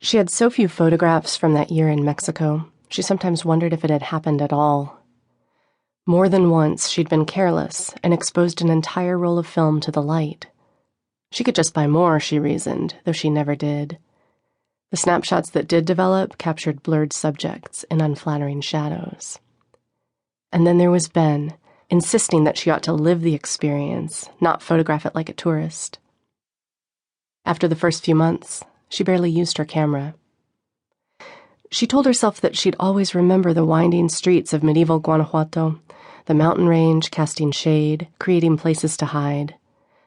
She had so few photographs from that year in Mexico, she sometimes wondered if it had happened at all. More than once, she'd been careless and exposed an entire roll of film to the light. She could just buy more, she reasoned, though she never did. The snapshots that did develop captured blurred subjects in unflattering shadows. And then there was Ben, insisting that she ought to live the experience, not photograph it like a tourist. After the first few months, she barely used her camera. She told herself that she'd always remember the winding streets of medieval Guanajuato, the mountain range casting shade, creating places to hide,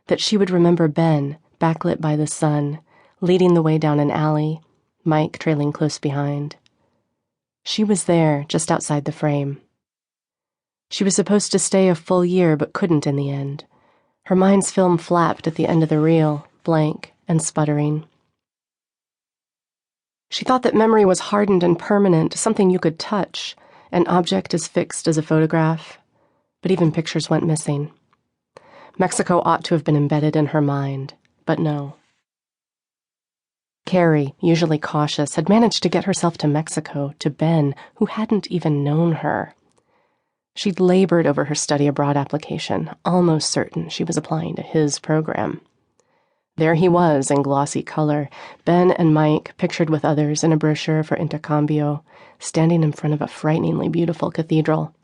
that she would remember Ben, backlit by the sun, leading the way down an alley, Mike trailing close behind. She was there, just outside the frame. She was supposed to stay a full year, but couldn't in the end. Her mind's film flapped at the end of the reel, blank and sputtering. She thought that memory was hardened and permanent, something you could touch, an object as fixed as a photograph. But even pictures went missing. Mexico ought to have been embedded in her mind, but no. Carey, usually cautious, had managed to get herself to Mexico, to Ben, who hadn't even known her. She'd labored over her study abroad application, almost certain she was applying to his program. There he was in glossy color, Ben and Mike pictured with others in a brochure for intercambio, standing in front of a frighteningly beautiful cathedral.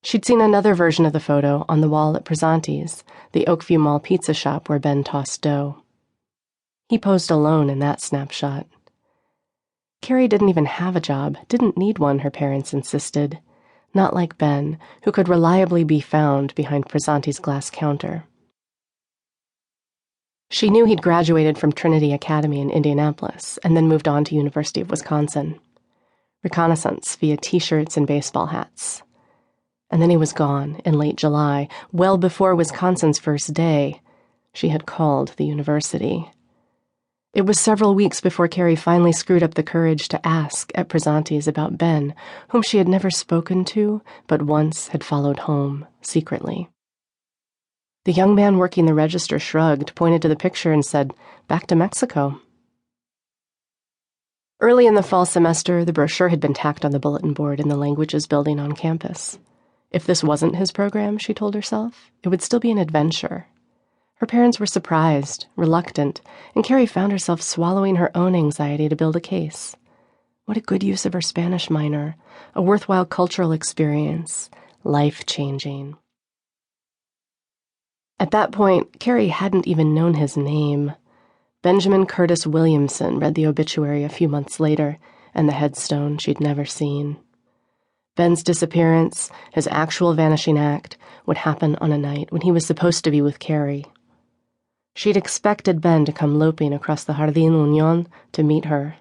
She'd seen another version of the photo on the wall at Presanti's, the Oakview Mall pizza shop where Ben tossed dough. He posed alone in that snapshot. Carey didn't even have a job, didn't need one, her parents insisted. Not like Ben, who could reliably be found behind Presanti's glass counter. She knew he'd graduated from Trinity Academy in Indianapolis and then moved on to University of Wisconsin. Reconnaissance via t-shirts and baseball hats. And then he was gone in late July, well before Wisconsin's first day. She had called the university. It was several weeks before Carey finally screwed up the courage to ask at Presanti's about Ben, whom she had never spoken to, but once had followed home, secretly. The young man working the register shrugged, pointed to the picture, and said, "Back to Mexico." Early in the fall semester, the brochure had been tacked on the bulletin board in the languages building on campus. If this wasn't his program, she told herself, it would still be an adventure. Her parents were surprised, reluctant, and Carey found herself swallowing her own anxiety to build a case. What a good use of her Spanish minor, a worthwhile cultural experience, life-changing. At that point, Carey hadn't even known his name. Benjamin Curtis Williamson read the obituary a few months later, and the headstone she'd never seen. Ben's disappearance, his actual vanishing act, would happen on a night when he was supposed to be with Carey. She'd expected Ben to come loping across the Jardín Unión to meet her.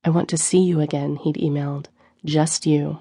"I want to see you again," he'd emailed. "Just you."